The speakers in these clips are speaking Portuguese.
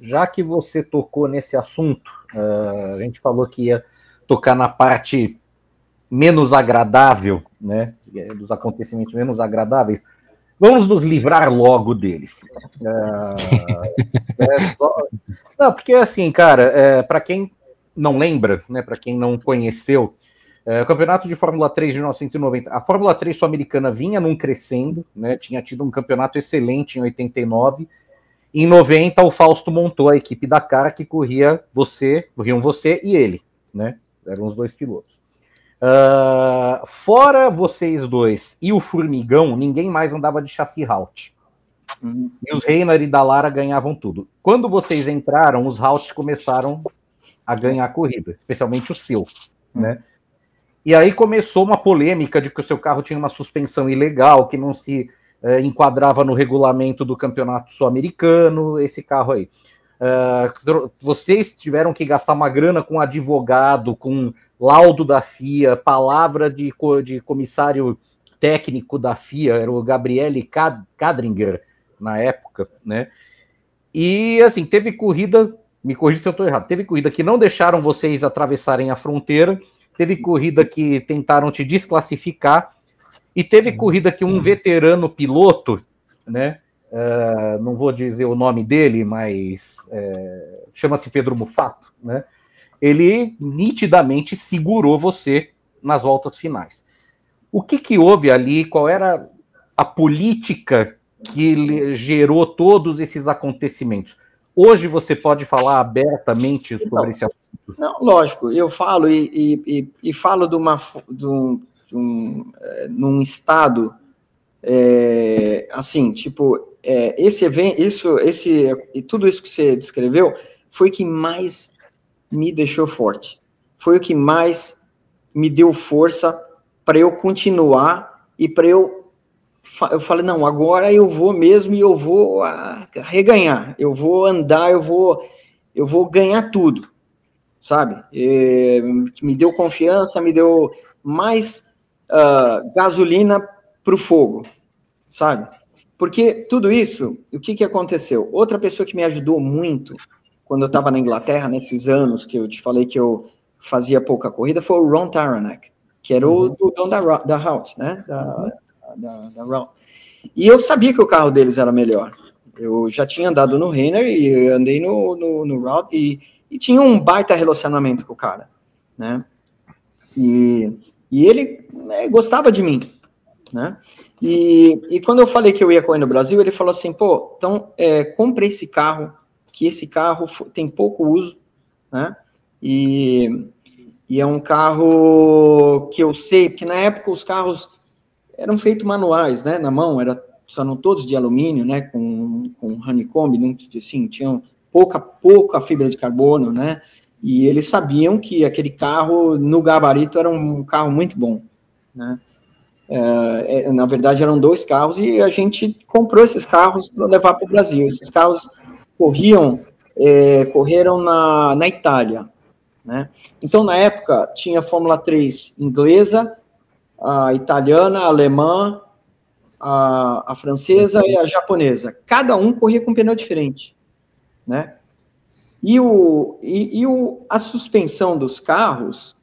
já que você tocou nesse assunto, a gente falou que ia tocar na parte menos agradável, né, dos acontecimentos menos agradáveis, vamos nos livrar logo deles. Não, porque assim, cara, para quem não lembra, né, para quem não conheceu, o campeonato de Fórmula 3 de 1990, a Fórmula 3 sul-americana vinha num crescendo, né, tinha tido um campeonato excelente em 89. Em 90, o Fausto montou a equipe da Cara que corriam você e ele, né? Eram os dois pilotos. Fora vocês dois e o Formigão, ninguém mais andava de chassi Halt. E os Reiner e Dallara ganhavam tudo. Quando vocês entraram, os Halt começaram a ganhar a corrida, especialmente o seu, né? E aí começou uma polêmica de que o seu carro tinha uma suspensão ilegal, que não se enquadrava no regulamento do campeonato sul-americano, esse carro aí. Vocês tiveram que gastar uma grana com advogado, com laudo da FIA, palavra de comissário técnico da FIA, era o Gabriele Kadringer, na época, né? E, assim, teve corrida, me corrija se eu estou errado, teve corrida que não deixaram vocês atravessarem a fronteira, teve corrida que tentaram te desclassificar, e teve corrida que um veterano piloto, né, não vou dizer o nome dele, mas chama-se Pedro Mufato, né, ele nitidamente segurou você nas voltas finais. O que houve ali? Qual era a política que gerou todos esses acontecimentos? Hoje você pode falar abertamente sobre esse assunto? Não, lógico, eu falo e falo num estado assim, tipo, esse evento, tudo isso que você descreveu foi o que mais me deixou forte, foi o que mais me deu força para eu continuar e para eu falei, não, agora eu vou mesmo e eu vou reganhar, eu vou andar, eu vou ganhar tudo, sabe? Me deu confiança, me deu mais gasolina para o fogo, sabe? Porque tudo isso, o que aconteceu? Outra pessoa que me ajudou muito quando eu estava na Inglaterra, nesses anos que eu te falei que eu fazia pouca corrida, foi o Ron Taranak, que era o dono da Halt, né? Da Ron. E eu sabia que o carro deles era melhor. Eu já tinha andado no Reiner e andei no Route e tinha um baita relacionamento com o cara, né? E ele gostava de mim, né? E quando eu falei que eu ia correr no Brasil, ele falou assim, pô, então compre esse carro, que esse carro tem pouco uso, né? E é um carro que eu sei, porque na época os carros eram feitos manuais, né? Na mão, eram todos de alumínio, né? Com honeycomb, não, assim, tinham pouca fibra de carbono, né? E eles sabiam que aquele carro, no gabarito, era um carro muito bom, né? Na verdade, eram 2 carros e a gente comprou esses carros para levar para o Brasil. Esses carros correram na Itália, né? Então, na época, tinha a Fórmula 3 inglesa, a italiana, a alemã, a francesa e a japonesa. Cada um corria com um pneu diferente, né? A suspensão dos carros,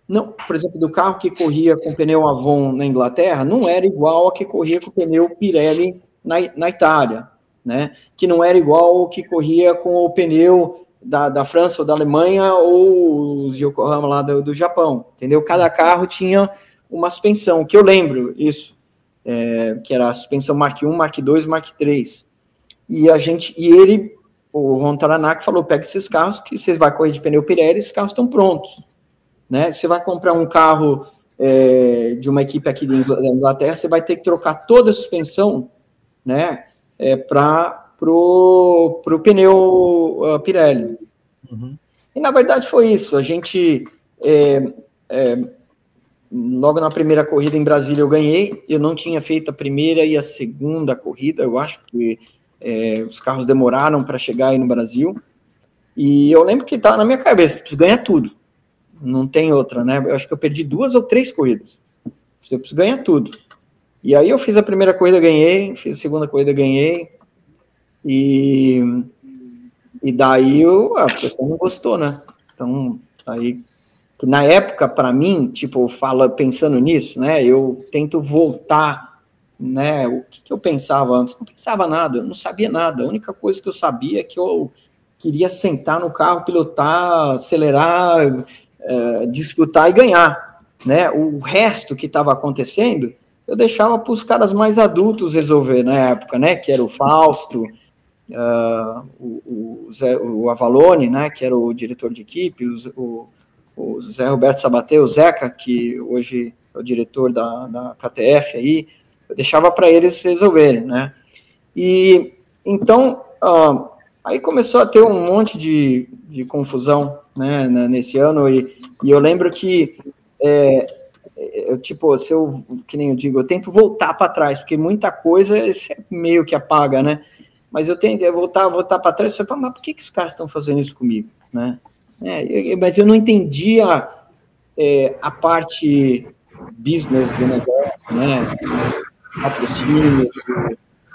não, por exemplo, do carro que corria com pneu Avon na Inglaterra, não era igual a que corria com pneu Pirelli na Itália, né? Que não era igual ao que corria com o pneu da França ou da Alemanha ou os Yokohama lá do Japão, entendeu? Cada carro tinha uma suspensão, que eu lembro isso, que era a suspensão Mark I, Mark II, Mark III. O Ron Taranak falou, pega esses carros que você vai correr de pneu Pirelli, esses carros estão prontos, né? Você vai comprar um carro de uma equipe aqui da Inglaterra, você vai ter que trocar toda a suspensão, né, para o pneu Pirelli. E, na verdade, foi isso. A gente, logo na primeira corrida em Brasília, eu ganhei. Eu não tinha feito a primeira e a segunda corrida, eu acho, porque os carros demoraram para chegar aí no Brasil. E eu lembro que estava na minha cabeça, preciso ganhar tudo. Não tem outra, né? Eu acho que eu perdi 2 ou 3 corridas. Eu preciso ganhar tudo. E aí eu fiz a primeira corrida, ganhei. Fiz a segunda corrida, ganhei. E E daí a pessoa não gostou, né? Então, aí, na época, para mim, tipo, pensando nisso, né? Eu tento voltar, né? O que eu pensava antes? Não pensava nada, eu não sabia nada. A única coisa que eu sabia é que eu queria sentar no carro, pilotar, acelerar, disputar e ganhar, né? O resto que estava acontecendo, eu deixava para os caras mais adultos resolver na época, né? Que era o Fausto, o Avalone, né? Que era o diretor de equipe, o Zé Roberto Sabaté, o Zeca, que hoje é o diretor da KTF aí, eu deixava para eles resolverem, né? E então aí começou a ter um monte de confusão, né, nesse ano, e eu lembro que, tipo, que nem eu digo, eu tento voltar para trás, porque muita coisa você meio que apaga, né, mas eu tento voltar para trás, e falar, mas por que os caras estão fazendo isso comigo, né, mas eu não entendia a parte business do negócio, né, patrocínio,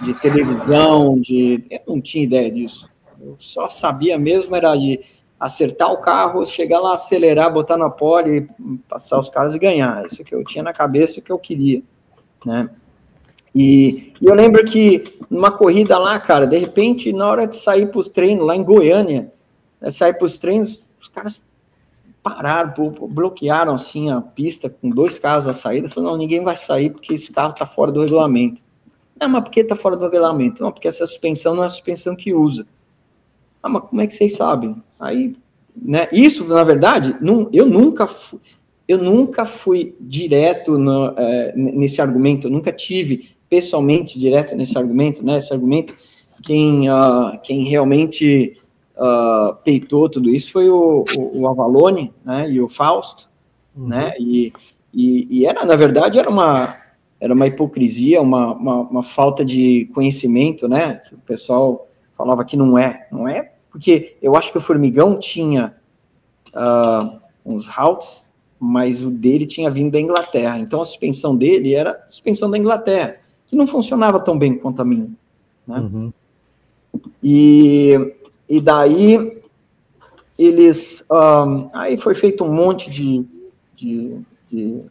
de televisão, eu não tinha ideia disso. Eu só sabia mesmo era de acertar o carro, chegar lá, acelerar, botar na pole, passar os caras e ganhar. Isso que eu tinha na cabeça, o que eu queria, né? E eu lembro que numa corrida lá, cara, de repente, na hora de sair para os treinos, lá em Goiânia, sair para os treinos, os caras pararam, bloquearam assim a pista com 2 carros à saída, falaram, não, ninguém vai sair porque esse carro está fora do regulamento. Não, mas por que está fora do regulamento? Não, porque essa suspensão não é a suspensão que usa. Ah, mas como é que vocês sabem? Aí, né, isso, na verdade, eu nunca fui direto nesse argumento, eu nunca tive pessoalmente direto nesse argumento, né? Esse argumento, quem realmente peitou tudo isso foi o Avalone, né? E o Fausto, né? E era, na verdade, era uma hipocrisia, uma falta de conhecimento, né? Que o pessoal falava que não é, porque eu acho que o Formigão tinha uns Houts, mas o dele tinha vindo da Inglaterra, então a suspensão dele era a suspensão da Inglaterra, que não funcionava tão bem quanto a minha, né? Uhum. E daí eles, aí foi feito um monte de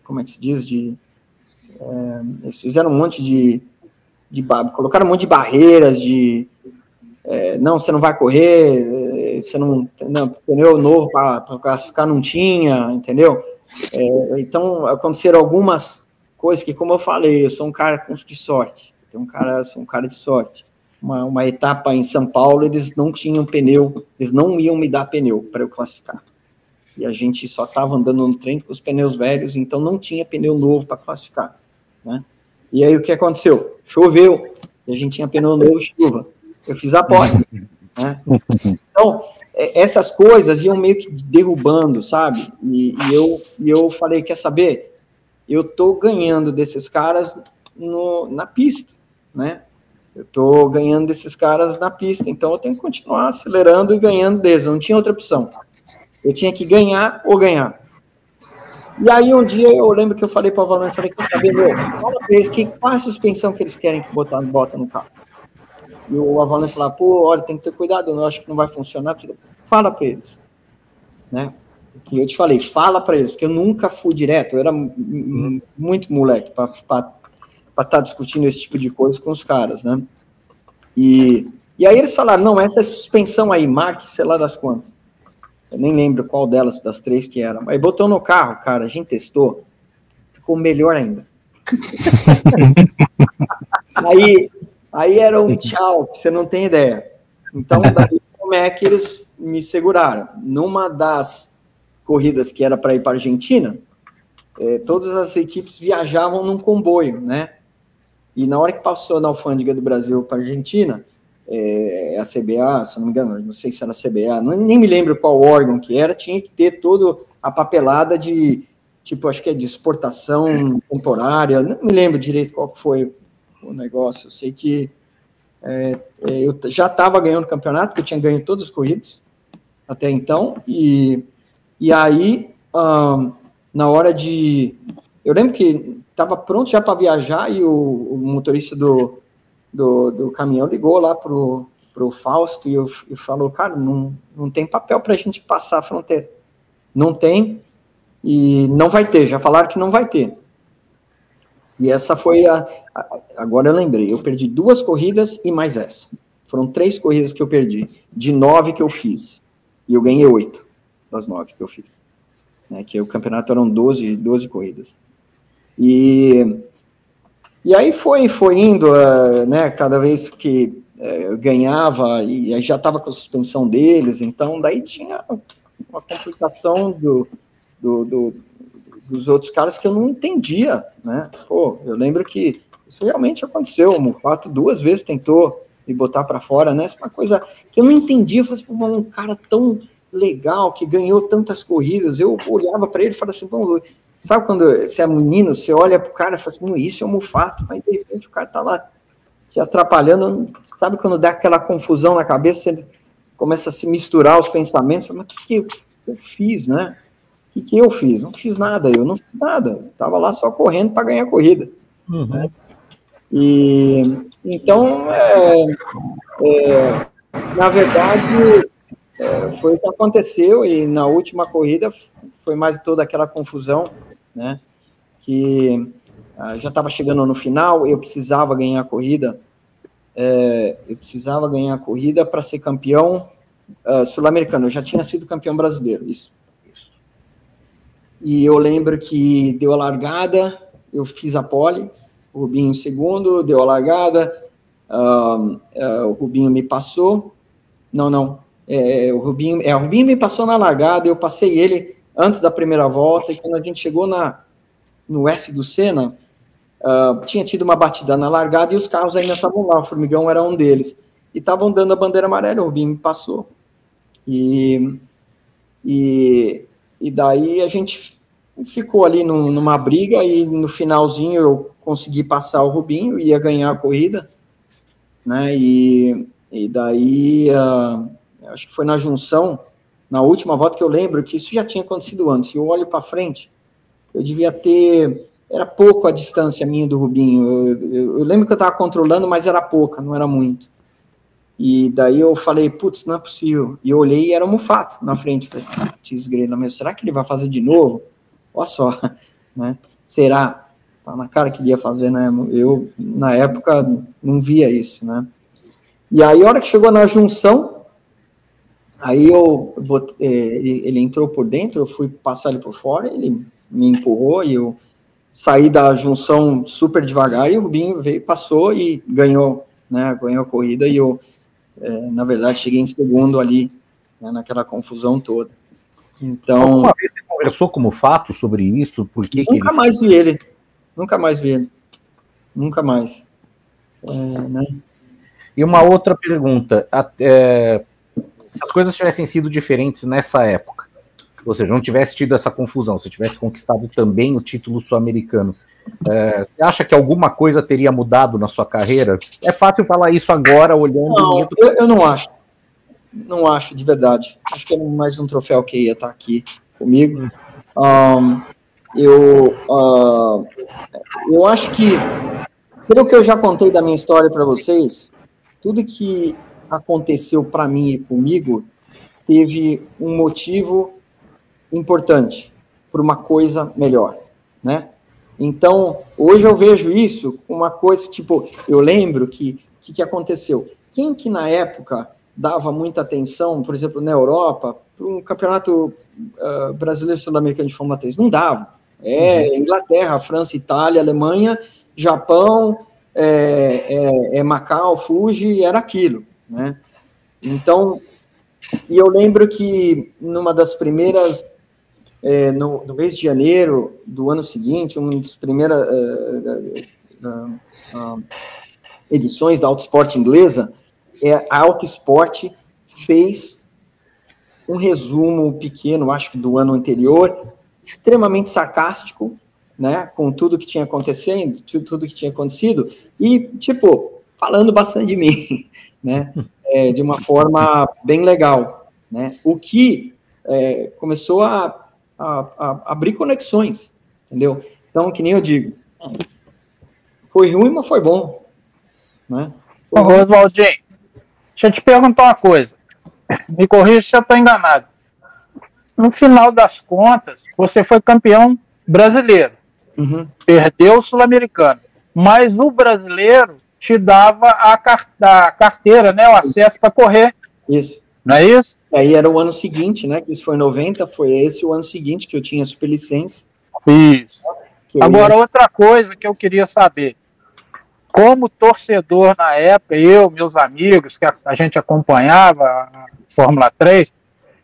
como é que se diz, eles fizeram um monte de colocaram um monte de barreiras, não, você não vai correr, você não pneu novo para classificar não tinha, entendeu? Então, aconteceram algumas coisas que, como eu falei, eu sou um cara de sorte, sou um cara de sorte. Uma etapa em São Paulo, eles não tinham pneu, eles não iam me dar pneu para eu classificar. E a gente só estava andando no treino com os pneus velhos, então não tinha pneu novo para classificar, né? E aí o que aconteceu? Choveu, e a gente tinha pneu novo, chuva. Eu fiz a pole, né? Então, essas coisas iam meio que derrubando, sabe? E eu falei, quer saber? Eu tô ganhando desses caras na pista, né? Eu tô ganhando desses caras na pista, então eu tenho que continuar acelerando e ganhando deles, não tinha outra opção. Eu tinha que ganhar ou ganhar. E aí um dia eu lembro que eu falei para o Avalone, falei, quer saber, fala para eles qual é a suspensão que eles querem que bota no carro. E o Avalone falou, pô, olha, tem que ter cuidado, eu acho que não vai funcionar. Fala para eles, né? E eu te falei, fala para eles, porque eu nunca fui direto, eu era muito moleque para estar discutindo esse tipo de coisa com os caras, né? E aí eles falaram, não, essa suspensão aí, marque, sei lá das quantas. Eu nem lembro qual delas, das 3 que era. Mas botou no carro, cara, a gente testou, ficou melhor ainda. aí era um tchau, que você não tem ideia. Então, daí, como é que eles me seguraram? Numa das corridas que era para ir para a Argentina, todas as equipes viajavam num comboio, né? E na hora que passou na alfândega do Brasil para a Argentina, a CBA, se não me engano, não sei se era a CBA, nem me lembro qual órgão que era, tinha que ter toda a papelada de, tipo, acho que é de exportação temporária, não me lembro direito qual que foi o negócio, eu sei que eu já estava ganhando o campeonato, porque eu tinha ganho todas as corridas até então, e aí, na hora de... Eu lembro que estava pronto já para viajar e o motorista do caminhão ligou lá pro pro Fausto e falou, cara, não tem papel para a gente passar a fronteira. Não tem e não vai ter, já falaram que não vai ter. E essa foi agora eu lembrei, eu perdi 2 corridas e mais essa. Foram 3 corridas que eu perdi, de 9 que eu fiz. E eu ganhei 8 das 9 que eu fiz. Né, que o campeonato eram 12 corridas. E aí foi indo, né, cada vez que eu ganhava, e aí já estava com a suspensão deles, então daí tinha uma complicação dos outros caras que eu não entendia, né? Pô, eu lembro que isso realmente aconteceu, o Mufato 2 vezes tentou me botar para fora, né? Isso é uma coisa que eu não entendia, eu falei assim, um cara tão legal, que ganhou tantas corridas, eu olhava para ele e falava assim, bom, sabe quando você é menino, você olha pro cara e fala assim, isso é um Mufato, mas de repente o cara tá lá te atrapalhando, sabe quando dá aquela confusão na cabeça, você começa a se misturar os pensamentos, mas o que eu fiz, né? O que eu fiz? Não fiz nada, eu não fiz nada, estava lá só correndo para ganhar a corrida. Uhum. Né? E então, na verdade, foi o que aconteceu, e na última corrida foi mais toda aquela confusão, né? Que já estava chegando no final, eu precisava ganhar a corrida, para ser campeão sul-americano. Eu já tinha sido campeão brasileiro, isso. E eu lembro que deu a largada, eu fiz a pole, o Rubinho em segundo, deu a largada, o Rubinho me passou, o Rubinho me passou na largada, eu passei ele antes da primeira volta, e quando a gente chegou no S do Senna, tinha tido uma batida na largada e os carros ainda estavam lá, o Formigão era um deles, e estavam dando a bandeira amarela, o Rubinho me passou, e daí a gente ficou ali numa briga, e no finalzinho eu consegui passar o Rubinho, ia ganhar a corrida, né, e daí, acho que foi na junção, na última volta, que eu lembro que isso já tinha acontecido antes, eu olho para frente, eu devia ter, era pouco a distância minha do Rubinho, eu lembro que eu estava controlando, mas era pouca, não era muito. E daí eu falei, putz, não é possível. E eu olhei e era um Mufato na frente. Falei, grela, mas será que ele vai fazer de novo? Olha só, né? Será? Tá na cara que ele ia fazer, né? Eu, na época, não via isso, né? E aí, a hora que chegou na junção, aí ele entrou por dentro, eu fui passar ele por fora, ele me empurrou e eu saí da junção super devagar, e o Rubinho veio, passou e ganhou, né? Ganhou a corrida, e eu, na verdade, cheguei em segundo ali, né, naquela confusão toda. Então, alguma vez você conversou como fato sobre isso? Por que nunca mais vi ele. Nunca mais. Né? E uma outra pergunta, se as coisas tivessem sido diferentes nessa época, ou seja, não tivesse tido essa confusão, se tivesse conquistado também o título sul-americano, você acha que alguma coisa teria mudado na sua carreira? É fácil falar isso agora, olhando... Não, eu não acho. Não acho, de verdade. Acho que é mais um troféu que ia estar aqui comigo. Eu acho que, pelo que eu já contei da minha história para vocês, tudo que aconteceu para mim e comigo teve um motivo importante, por uma coisa melhor, né? Então, hoje eu vejo isso como uma coisa, tipo, eu lembro que aconteceu. Quem que na época dava muita atenção, por exemplo, na Europa, para um campeonato brasileiro sul-americano de Fórmula 3? Não dava. Inglaterra, França, Itália, Alemanha, Japão, Macau, Fuji, era aquilo, né? Então, e eu lembro que numa das primeiras, no mês de janeiro do ano seguinte, uma das primeiras edições da Autosport inglesa, a Autosport fez um resumo pequeno, acho que do ano anterior, extremamente sarcástico, né, com tudo que tinha acontecido, e, tipo, falando bastante de mim, né, de uma forma bem legal, né, o que começou a abrir conexões, entendeu? Então, que nem eu digo, foi ruim, mas foi bom, né? Oswaldinho, Deixa eu te perguntar uma coisa. Me corrija se eu estou enganado. No final das contas, você foi campeão brasileiro. Uhum. Perdeu o sul-americano. Mas o brasileiro te dava a carteira, né? O acesso para correr. Isso. Não é isso? Aí era o ano seguinte, né? Que isso foi em 90, foi esse o ano seguinte que eu tinha superlicença. Isso. Agora, outra coisa que eu queria saber. Como torcedor na época, eu, meus amigos, que a gente acompanhava a Fórmula 3,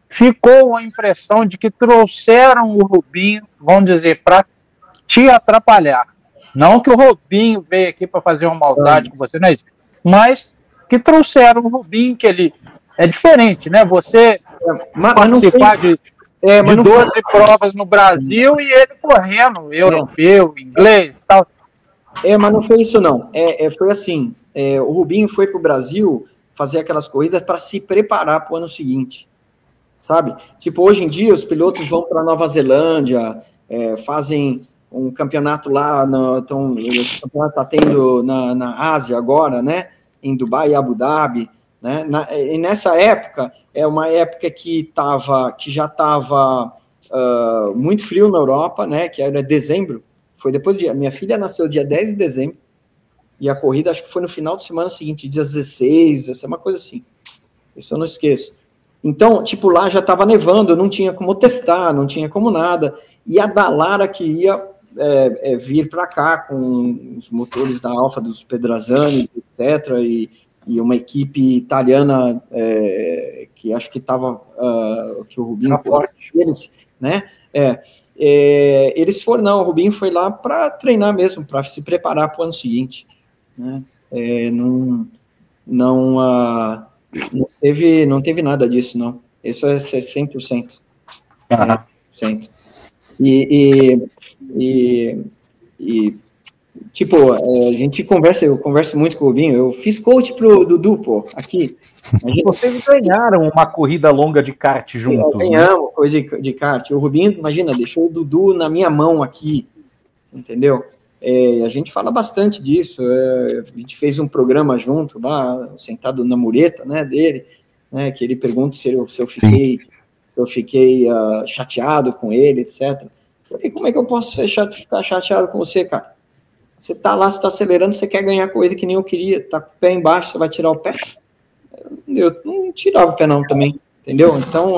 ficou a impressão de que trouxeram o Rubinho, vamos dizer, para te atrapalhar. Não que o Rubinho veio aqui para fazer uma maldade com você, não é isso? Mas que trouxeram o Rubinho, que ele é diferente, né? Você participar de 12 provas no Brasil e ele correndo, europeu, inglês e tal. Mas não foi isso, não. Foi assim, o Rubinho foi para o Brasil fazer aquelas corridas para se preparar para o ano seguinte, sabe? Tipo, hoje em dia, os pilotos vão para Nova Zelândia, fazem um campeonato lá, esse campeonato está tendo na Ásia agora, né? Em Dubai e Abu Dhabi, né? E nessa época, é uma época que já estava muito frio na Europa, né? Que era dezembro. Foi depois minha filha nasceu dia 10 de dezembro, e a corrida acho que foi no final de semana seguinte, dia 16, essa é uma coisa assim. Isso eu não esqueço. Então, tipo, lá já estava nevando, não tinha como testar, não tinha como nada. E a Dallara que ia vir para cá com os motores da Alfa dos Pedrazzani, etc., e uma equipe italiana que acho que estava, que o Rubinho forte, eles, né? Eles foram, não, o Rubinho foi lá para treinar mesmo, para se preparar para o ano seguinte, né? Não teve nada disso, não. Isso é 100%. 100%. Tipo, a gente conversa, eu converso muito com o Rubinho, eu fiz coach pro Dudu, pô, aqui. Vocês ganharam uma corrida longa de kart juntos. Ganhamos corrida de kart. O Rubinho, imagina, deixou o Dudu na minha mão aqui, entendeu? A gente fala bastante disso, a gente fez um programa junto lá, sentado na mureta, né, dele, né, que ele pergunta se eu fiquei chateado com ele, etc. Eu falei, como é que eu posso ficar chateado com você, cara? Você tá lá, você tá acelerando, você quer ganhar a corrida que nem eu queria, tá com o pé embaixo, você vai tirar o pé? Eu não tirava o pé não também, entendeu? Então,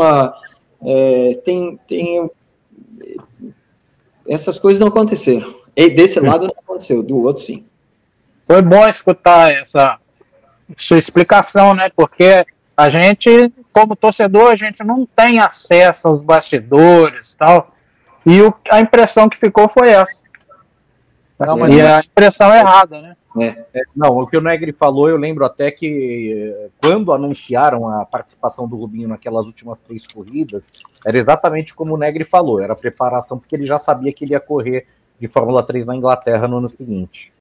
essas coisas não aconteceram. E desse lado não aconteceu, do outro sim. Foi bom escutar essa sua explicação, né? Porque a gente, como torcedor, a gente não tem acesso aos bastidores e tal. E a impressão que ficou foi essa. E a impressão errada, né? Não, o que o Negri falou, eu lembro até que quando anunciaram a participação do Rubinho naquelas últimas 3 corridas, era exatamente como o Negri falou, era preparação, porque ele já sabia que ele ia correr de Fórmula 3 na Inglaterra no ano seguinte.